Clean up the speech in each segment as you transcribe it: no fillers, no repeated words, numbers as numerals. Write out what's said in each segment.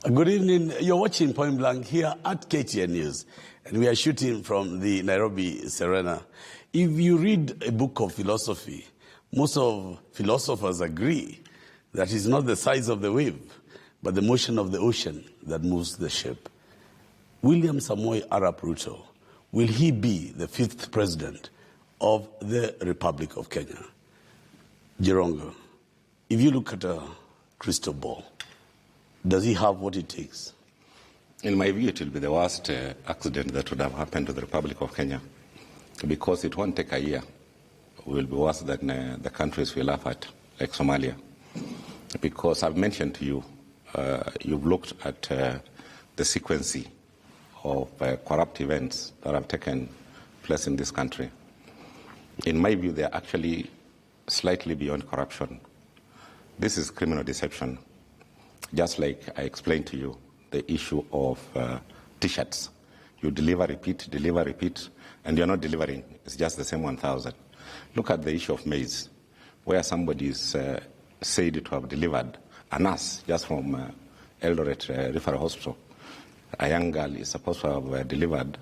Good evening. You're watching Point Blank here at KTN News, and we are shooting from the Nairobi Serena. If you read a book of philosophy, most of philosophers agree that it's not the size of the wave, but the motion of the ocean that moves the ship. William Samoei Arap Ruto, will he be the 5th president of the Republic of Kenya? Jirongo, if you look at a crystal ball, does he have what it takes? In my view, it will be the worst accident that would have happened to the Republic of Kenya, because it won't take a year. It will be worse than the countries we laugh at, like Somalia. Because I've mentioned to you, you've looked at the sequence of corrupt events that have taken place in this country. In my view, they're actually slightly beyond corruption. This is criminal deception. Just like I explained to you, the issue of T-shirts. You deliver, repeat, and you're not delivering. It's just the same 1,000. Look at the issue of maize, where somebody is said to have delivered a nurse just from Eldoret Referral Hospital. A young girl is supposed to have delivered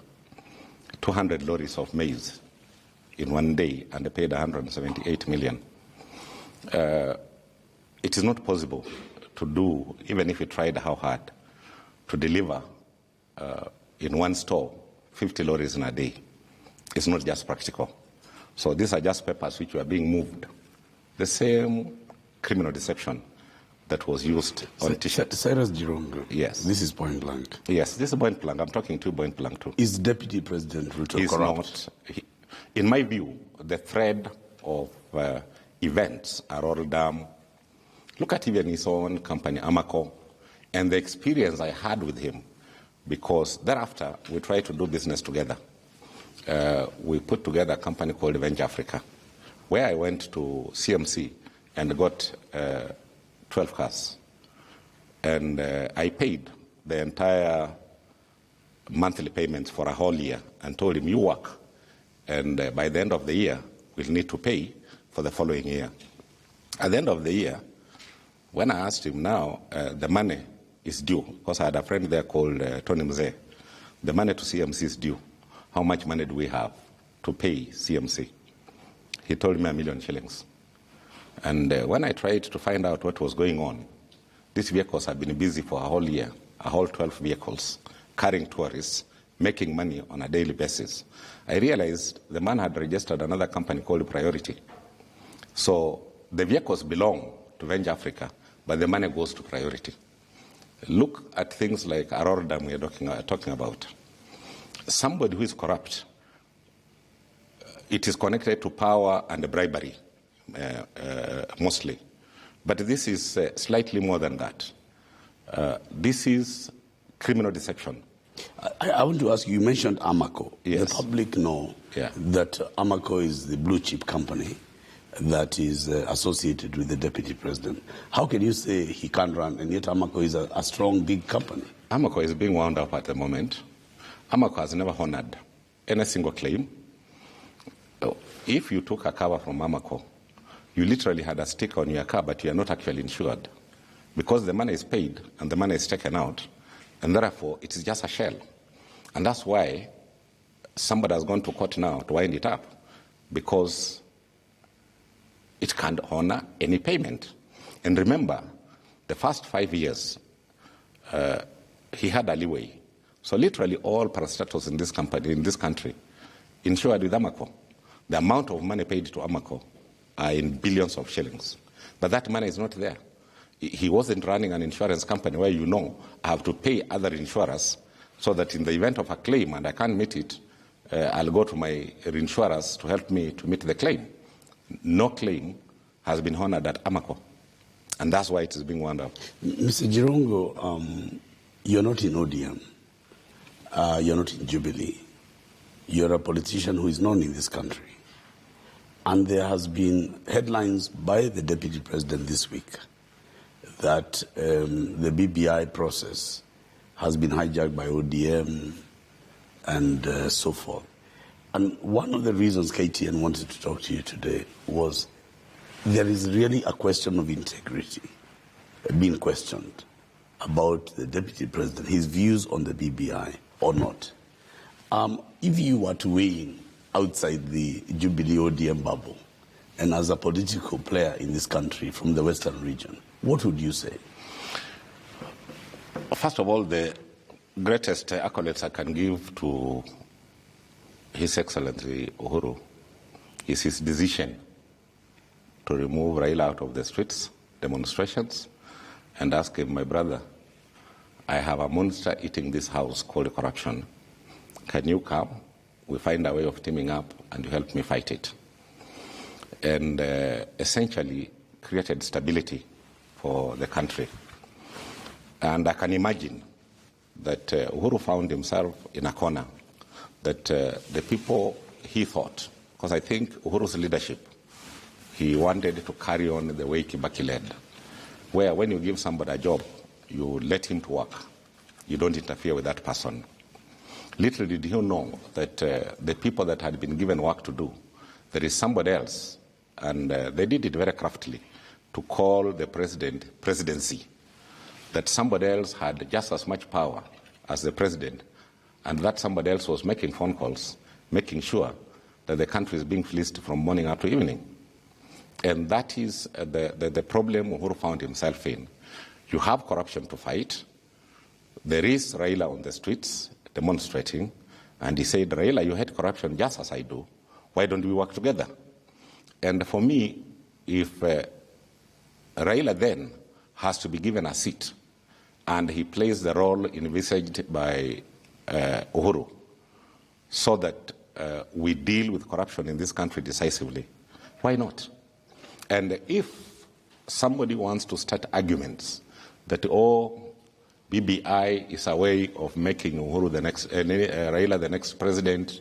200 lorries of maize in one day, and they paid 178 million. It is not possible to do, even if you tried how hard, to deliver in one store 50 lorries in a day. It's not just practical. So these are just papers which were being moved. The same criminal deception that was used on T-shirts. Cyrus Jirongo. Yes. This is Point Blank. Yes, this is Point Blank. I'm talking to Point Blank too. Is Deputy President Ruto corrupt? In my view, the thread of events are all damn. Look at even his own company, AMACO, and the experience I had with him, because thereafter we tried to do business together. We put together a company called Venture Africa, where I went to CMC and got 12 cars. And I paid the entire monthly payments for a whole year and told him, you work. And by the end of the year, we'll need to pay for the following year. At the end of the year, when I asked him now, the money is due, because I had a friend there called Tony Mzee. The money to CMC is due. How much money do we have to pay CMC? He told me 1 million shillings. And when I tried to find out what was going on, these vehicles have been busy for a whole year, a whole 12 vehicles, carrying tourists, making money on a daily basis. I realized the man had registered another company called Priority. So the vehicles belong to Venture Africa, but the money goes to Priority. Look at things like Aurora Dam we are talking about. Somebody who is corrupt, it is connected to power and bribery, mostly. But this is slightly more than that. This is criminal deception. I want to ask you, you mentioned AMACO. Yes. The public know that AMACO is the blue chip company that is associated with the deputy president. How can you say he can't run, and yet AMACO is a strong, big company? AMACO is being wound up at the moment. AMACO has never honored any single claim. If you took a cover from AMACO, you literally had a sticker on your car, but you are not actually insured, because the money is paid and the money is taken out, and therefore it is just a shell. And that's why somebody has gone to court now to wind it up, because it can't honor any payment. And remember, the first 5 years, he had a leeway. So literally all parastatals in this company, in this country, insured with AMACO. The amount of money paid to AMACO are in billions of shillings. But that money is not there. He wasn't running an insurance company where I have to pay other insurers so that in the event of a claim and I can't meet it, I'll go to my insurers to help me to meet the claim. No claim has been honored at AMACO, and that's why it is being wound up. Mr. Jirongo, you're not in ODM. You're not in Jubilee. You're a politician who is known in this country. And there has been headlines by the deputy president this week that the BBI process has been hijacked by ODM and so forth. And one of the reasons KTN wanted to talk to you today was there is really a question of integrity being questioned. about the Deputy President, his views on the BBI or not. If you were to weigh in outside the Jubilee ODM bubble and as a political player in this country from the Western region, what would you say? First of all, the greatest accolades I can give to His Excellency Uhuru is his decision to remove Raila out of the streets, demonstrations, and ask him, my brother, I have a monster eating this house called corruption. Can you come? We find a way of teaming up and you help me fight it. And essentially created stability for the country. And I can imagine that Uhuru found himself in a corner, that the people he thought, because I think Uhuru's leadership, he wanted to carry on the way Kibaki led, where when you give somebody a job, you let him to work. You don't interfere with that person. Little did he know that the people that had been given work to do, there is somebody else, and they did it very craftily, to call the presidency, that somebody else had just as much power as the president, and that somebody else was making phone calls, making sure that the country is being fleeced from morning up to evening. And that is the problem Uhuru found himself in. You have corruption to fight. There is Raila on the streets demonstrating, and he said, Raila, you hate corruption just as I do. Why don't we work together? And for me, if Raila then has to be given a seat, and he plays the role envisaged by Uhuru, so that we deal with corruption in this country decisively, why not? And if somebody wants to start arguments that, oh, BBI is a way of making Uhuru the next, Raila the next president,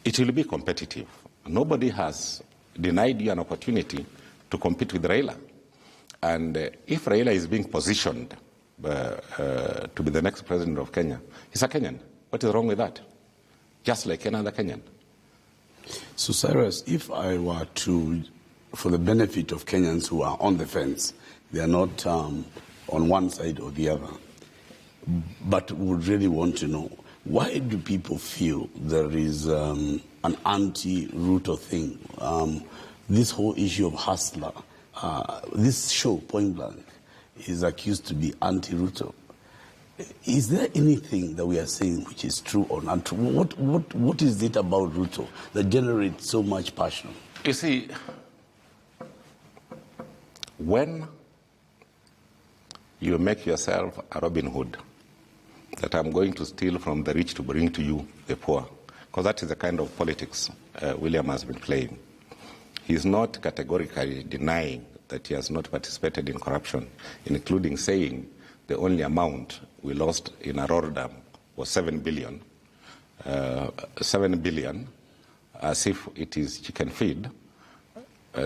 it will be competitive. Nobody has denied you an opportunity to compete with Raila. And if Raila is being positioned to be the next president of Kenya, he's a Kenyan. What is wrong with that? Just like another Kenyan. So, Cyrus, if I were to, for the benefit of Kenyans who are on the fence, they are not on one side or the other, but would really want to know, why do people feel there is an anti-Ruto thing? This whole issue of hustler, this show, Point Blank, is accused to be anti-Ruto. Is there anything that we are saying which is true or not true? What is it about Ruto that generates so much passion? You see, when you make yourself a Robin Hood, that I'm going to steal from the rich to bring to you the poor, because that is the kind of politics William has been playing. He's not categorically denying that he has not participated in corruption, including saying the only amount we lost in Aurora Dam was 7 billion. 7 billion, as if it is chicken feed,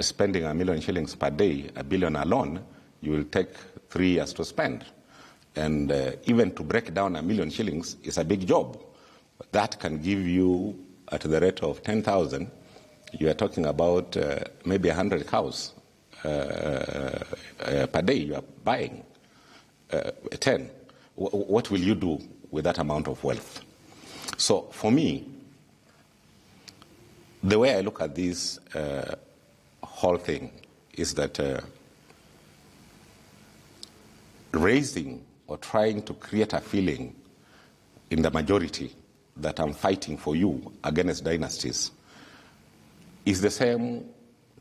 spending $1 million shillings per day, $1 billion alone, you will take 3 years to spend. And even to break down $1 million shillings is a big job. That can give you, at the rate of 10,000, you are talking about maybe 100 cows per day you are buying. 10. What will you do with that amount of wealth? So for me, the way I look at this whole thing is that raising or trying to create a feeling in the majority that I'm fighting for you against dynasties is the same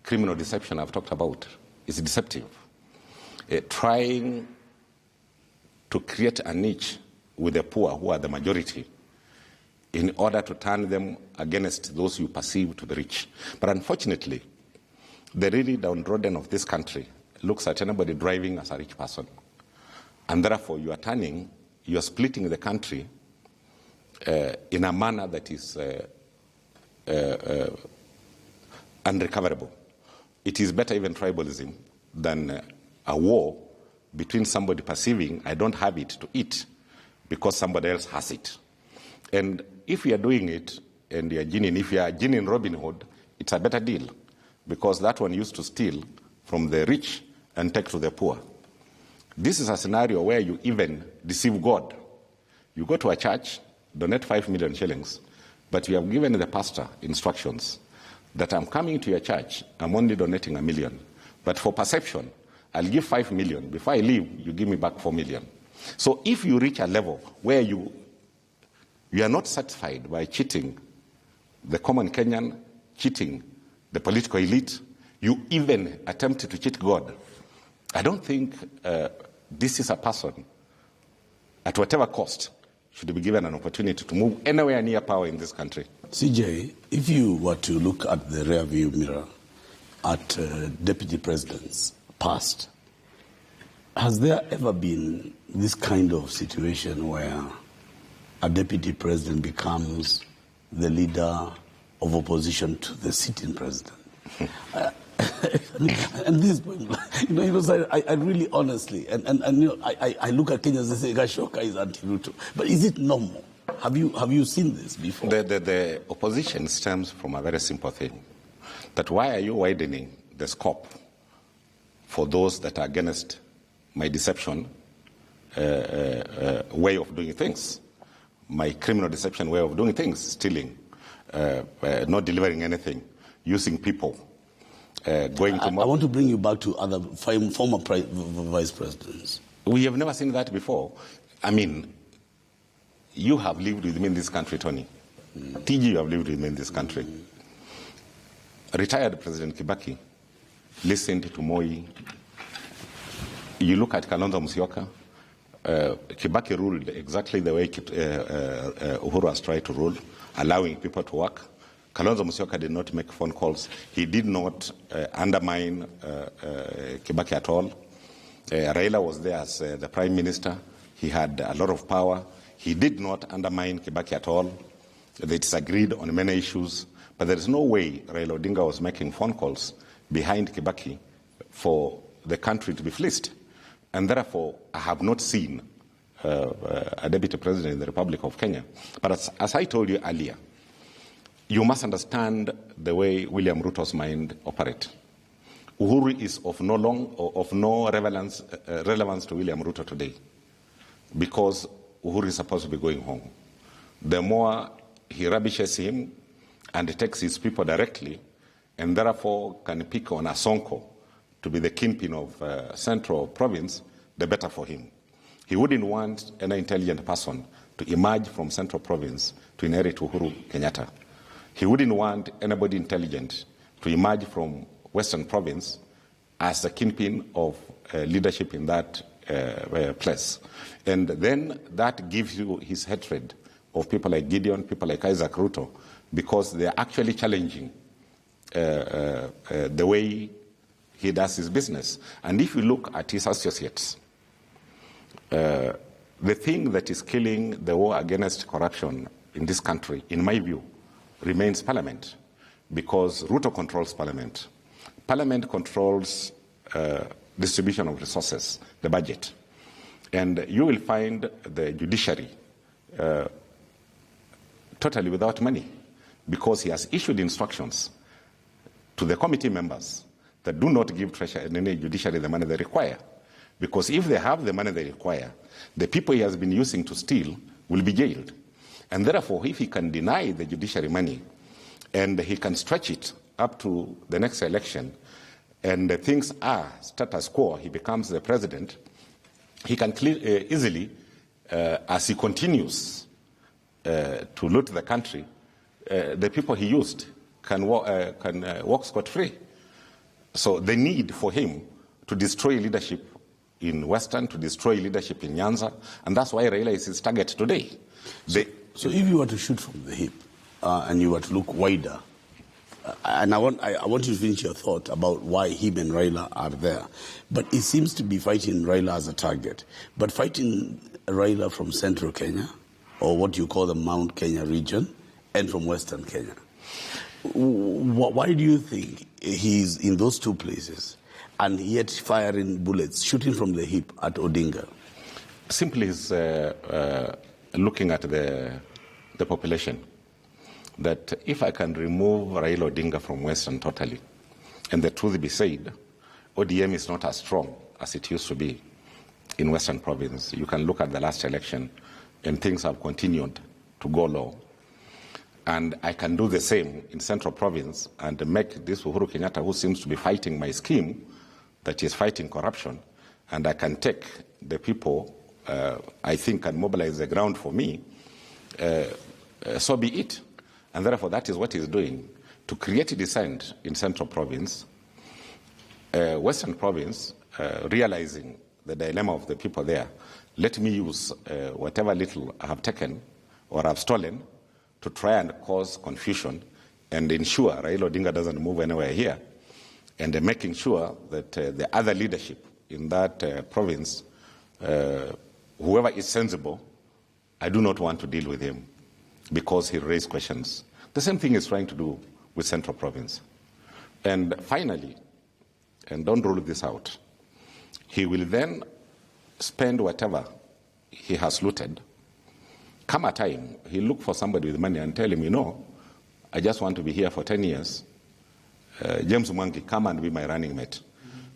criminal deception I've talked about. It's deceptive. Trying to create a niche with the poor, who are the majority, in order to turn them against those you perceive to be rich. But unfortunately, the really downtrodden of this country looks at anybody driving as a rich person. And therefore, you are splitting the country in a manner that is unrecoverable. It is better even tribalism than a war between somebody perceiving I don't have it to eat because somebody else has it. And if you are doing it and you are if you are ginning Robin Hood, it's a better deal because that one used to steal from the rich and take to the poor. This is a scenario where you even deceive God. You go to a church, donate 5 million shillings, but you have given the pastor instructions that I'm coming to your church, I'm only donating 1 million. But for perception, I'll give 5 million. Before I leave, you give me back 4 million. So if you reach a level where you are not satisfied by cheating the common Kenyan, cheating the political elite, you even attempt to cheat God, I don't think this is a person, at whatever cost, should be given an opportunity to move anywhere near power in this country. CJ, if you were to look at the rear view mirror at deputy presidents past, has there ever been this kind of situation where a deputy president becomes the leader of opposition to the sitting president? And this, because I really honestly, I look at Kenyans and say, Gashoka is anti-Ruto. But is it normal? Have you seen this before? The opposition stems from a very simple thing. That why are you widening the scope for those that are against my deception way of doing things? My criminal deception way of doing things, stealing, not delivering anything, using people. I want to bring you back to other former vice presidents. We have never seen that before. I mean, you have lived with me in this country, Tony. TG, you have lived with me in this country. Retired President Kibaki listened to Moi. You look at Kalonzo Musyoka. Kibaki ruled exactly the way Uhuru has tried to rule, allowing people to work. Kalonzo Musyoka did not make phone calls. He did not undermine Kibaki at all. Raila was there as the prime minister. He had a lot of power. He did not undermine Kibaki at all. They disagreed on many issues. But there is no way Raila Odinga was making phone calls behind Kibaki for the country to be fleeced. And therefore, I have not seen a deputy president in the Republic of Kenya. But as I told you earlier, you must understand the way William Ruto's mind operates. Uhuru is of no relevance to William Ruto today, because Uhuru is supposed to be going home. The more he rubbishes him and takes his people directly, and therefore can pick on Asonko to be the kingpin of Central Province, the better for him. He wouldn't want any intelligent person to emerge from Central Province to inherit Uhuru Kenyatta. He wouldn't want anybody intelligent to emerge from Western Province as the kingpin of leadership in that place. And then that gives you his hatred of people like Gideon, people like Isaac Ruto, because they are actually challenging the way he does his business. And if you look at his associates, the thing that is killing the war against corruption in this country, in my view, remains Parliament, because Ruto controls Parliament. Parliament controls distribution of resources, the budget. And you will find the judiciary totally without money, because he has issued instructions to the committee members that do not give Treasury and any judiciary the money they require. Because if they have the money they require, the people he has been using to steal will be jailed. And therefore, if he can deny the judiciary money and he can stretch it up to the next election, and things are status quo, he becomes the president, he can easily, as he continues to loot the country, the people he used can walk scot-free. So the need for him to destroy leadership in Western, to destroy leadership in Nyanza, and that's why Raila is his target today. So if you were to shoot from the hip and you were to look wider, and I want you to finish your thought about why him and Raila are there, but it seems to be fighting Raila as a target, but fighting Raila from Central Kenya, or what you call the Mount Kenya region, and from Western Kenya. Why do you think he's in those two places and yet firing bullets, shooting from the hip at Odinga? Simply is looking at the population. That if I can remove Raila Odinga from Western totally, and the truth be said, ODM is not as strong as it used to be. in Western Province. You can look at the last election, and things have continued to go low. And I can do the same in Central Province and make this Uhuru Kenyatta, who seems to be fighting my scheme, that is fighting corruption, and I can take the people I think can mobilize the ground for me, so be it. And therefore, that is what he's doing, to create dissent in Central Province. Western Province, realizing the dilemma of the people there, let me use whatever little I have taken or have stolen to try and cause confusion and ensure Raila Odinga doesn't move anywhere here, and making sure that the other leadership in that province, whoever is sensible, I do not want to deal with him because he raised questions. The same thing he's trying to do with Central Province. And finally, and don't rule this out, he will then spend whatever he has looted. Come a time, he'll look for somebody with money and tell him, you know, I just want to be here for 10 years. James Mwangi, come and be my running mate.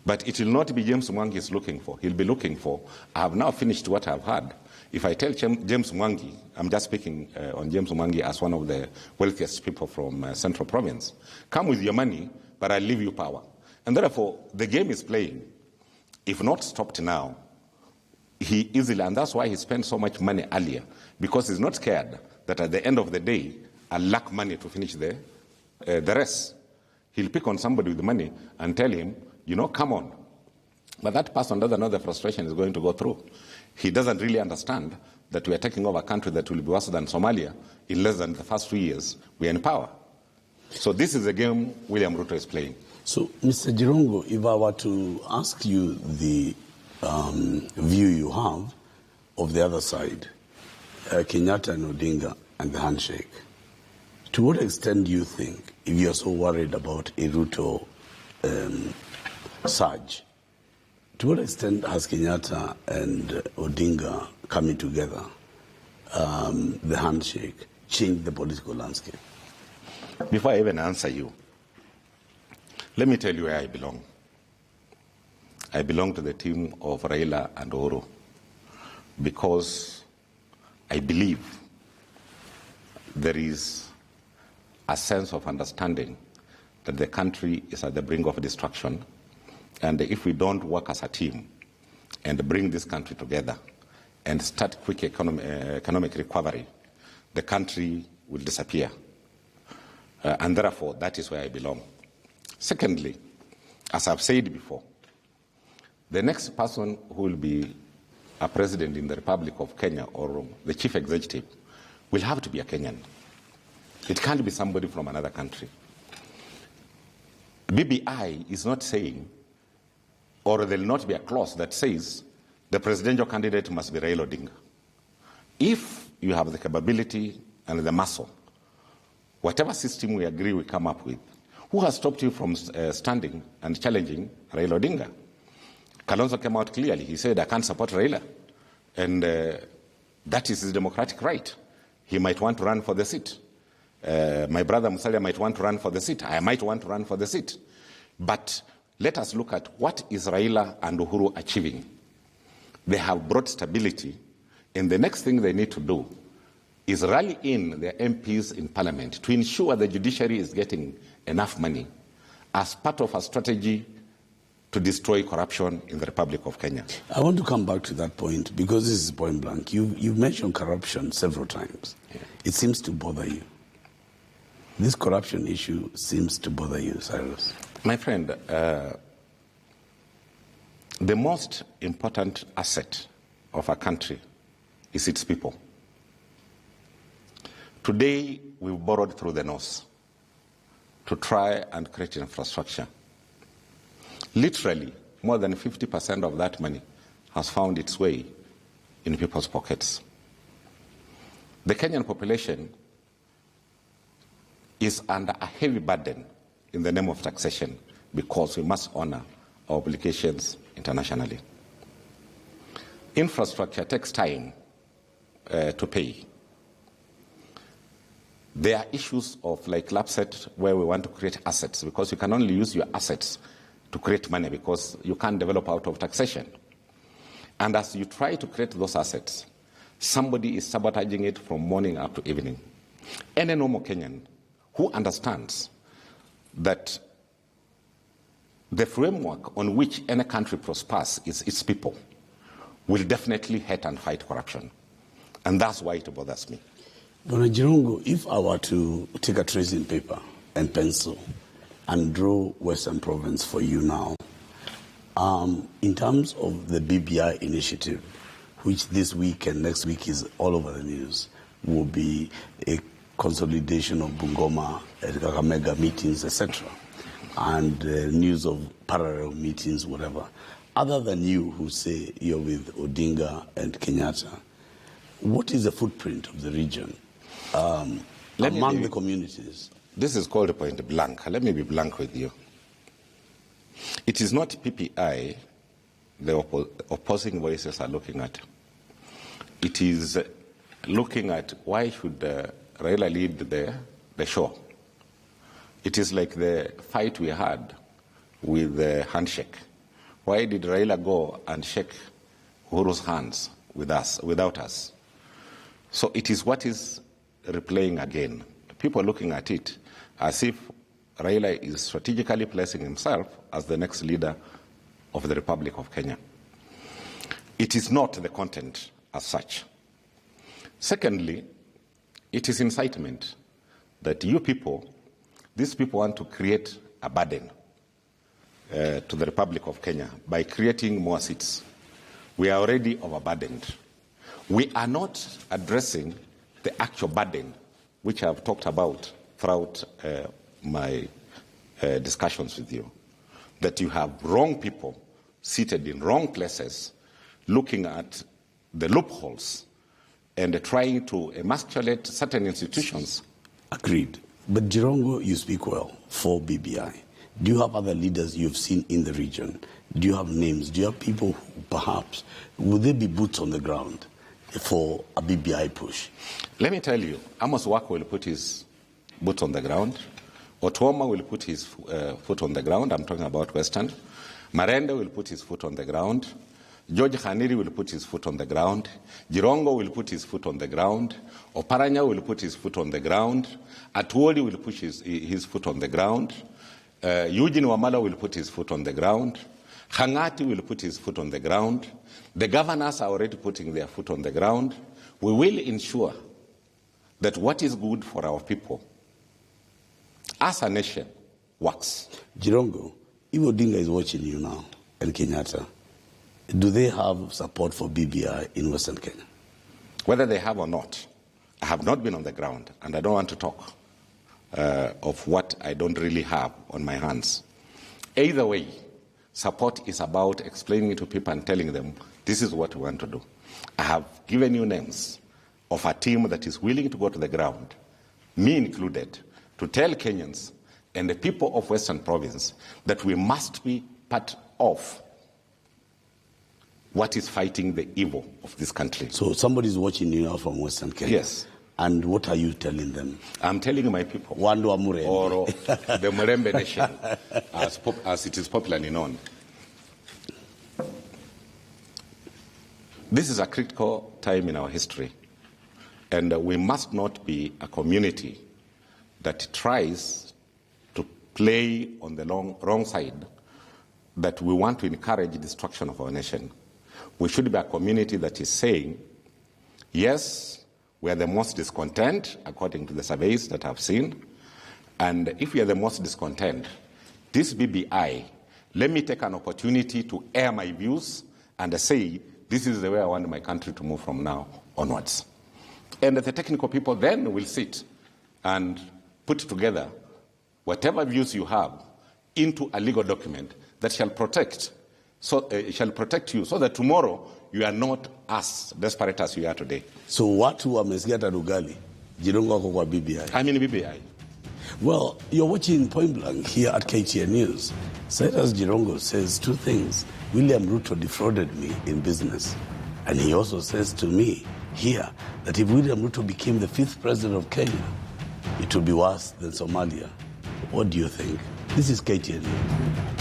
But it will not be James Mwangi he's looking for. He'll be looking for, I have now finished what I've had. If I tell James Mwangi, I'm just speaking on James Mwangi as one of the wealthiest people from Central Province, come with your money, but I'll leave you power. And therefore, the game is playing. If not stopped now, he easily, and that's why he spent so much money earlier, because he's not scared that at the end of the day, I'll lack money to finish the rest. He'll pick on somebody with money and tell him, you know, come on. But that person doesn't know the frustration is going to go through. He doesn't really understand that we are taking over a country that will be worse than Somalia in less than the first 2 years we are in power. So this is the game William Ruto is playing. So, Mr. Jirongo, if I were to ask you the view you have of the other side, Kenyatta and Odinga and the handshake, to what extent do you think, if you're so worried about a Ruto surge, to what extent has Kenyatta and Odinga coming together, the handshake, changed the political landscape? Before I even answer you, let me tell you where I belong. I belong to the team of RAILA and UHURU because I believe there is a sense of understanding that the country is at the brink of destruction, and if we don't work as a team and bring this country together and start quick economic recovery, the country will disappear. And therefore, that is where I belong. Secondly, as I've said before, the next person who will be a president in the Republic of Kenya or the chief executive will have to be a Kenyan. It can't be somebody from another country. BBI is not saying, or there will not be a clause that says the presidential candidate must be Raila Odinga. If you have the capability and the muscle, whatever system we agree we come up with, who has stopped you from standing and challenging Raila Odinga? Kalonzo came out clearly. He said, I can't support Raila. And that is his democratic right. He might want to run for the seat. My brother Musalia might want to run for the seat. I might want to run for the seat. But let us look at what is Raila and Uhuru achieving. They have brought stability, and the next thing they need to do is rally in their MPs in Parliament to ensure the judiciary is getting enough money as part of a strategy to destroy corruption in the Republic of Kenya. I want to come back to that point because this is point blank. You've mentioned corruption several times. Yeah. It seems to bother you. This corruption issue seems to bother you, Cyrus. My friend, the most important asset of a country is its people. Today, we've borrowed through the nose to try and create infrastructure. Literally, more than 50% of that money has found its way in people's pockets. The Kenyan population is under a heavy burden in the name of taxation because we must honor our obligations internationally. Infrastructure takes time to pay. There are issues of like LAPSET where we want to create assets because you can only use your assets to create money because you can't develop out of taxation. And as you try to create those assets, somebody is sabotaging it from morning up to evening. Any normal Kenyan who understands that the framework on which any country prospers is its people will definitely hate and fight corruption. And that's why it bothers me. Dr. Jirongo, if I were to take a tracing paper and pencil and draw Western Province for you now, in terms of the BBI initiative, which this week and next week is all over the news, will be a consolidation of Bungoma, Kakamega meetings, etc., and news of parallel meetings, whatever. Other than you, who say you're with Odinga and Kenyatta, what is the footprint of the region among the communities? This is called a point blank. Let me be blank with you. It is not PPI the opposing voices are looking at. It is looking at why should RAILA lead the show. It is like the fight we had with the handshake. Why did RAILA go and shake UHURU's hands without us? So it is what is replaying again. People are looking at it as if RAILA is strategically placing himself as the next leader of the Republic of Kenya. It is not the content as such. Secondly, it is incitement that you people, these people want to create a burden to the Republic of Kenya by creating more seats. We are already overburdened. We are not addressing the actual burden, which I've talked about throughout my discussions with you, that you have wrong people seated in wrong places, looking at the loopholes and trying to emasculate certain institutions. Agreed. But Jirongo, you speak well for BBI. Do you have other leaders you've seen in the region? Do you have names? Do you have people who perhaps, would they be boots on the ground for a BBI push? Let me tell you, Amos Wako will put his boot on the ground. Otuoma will put his foot on the ground. I'm talking about Western. Marende will put his foot on the ground. George Khaniri will put his foot on the ground. Jirongo will put his foot on the ground. Oparanya will put his foot on the ground. Atuoli will push his foot on the ground. Eugene Wamala will put his foot on the ground. Hangati will put his foot on the ground. The governors are already putting their foot on the ground. We will ensure that what is good for our people as a nation works. Jirongo, if Odinga is watching you now and Kenyatta, do they have support for BBI in Western Kenya? Whether they have or not, I have not been on the ground, and I don't want to talk of what I don't really have on my hands. Either way, support is about explaining it to people and telling them, this is what we want to do. I have given you names of a team that is willing to go to the ground, me included, to tell Kenyans and the people of Western Province that we must be part of what is fighting the evil of this country. So somebody's watching you now from Western Kenya? Yes. And what are you telling them? I'm telling my people. Wandu wa Murembe. Or the Murembe nation, as it is popularly known. This is a critical time in our history, and we must not be a community that tries to play on the wrong side, that we want to encourage destruction of our nation. We should be a community that is saying, yes, we are the most discontent, according to the surveys that I've seen, and if we are the most discontent, this BBI, let me take an opportunity to air my views and say, this is the way I want my country to move from now onwards. And the technical people then will sit and put together whatever views you have into a legal document that shall protect you so that tomorrow you are not as desperate as you are today. So watu wamesikia Rugali, Jirongo wako kwa BBI. I'm in BBI. Well, you're watching Point Blank here at KTN News. Cyrus Jirongo says two things. William Ruto defrauded me in business. And he also says to me here that if William Ruto became the 5th president of Kenya, it would be worse than Somalia. What do you think? This is KTN News.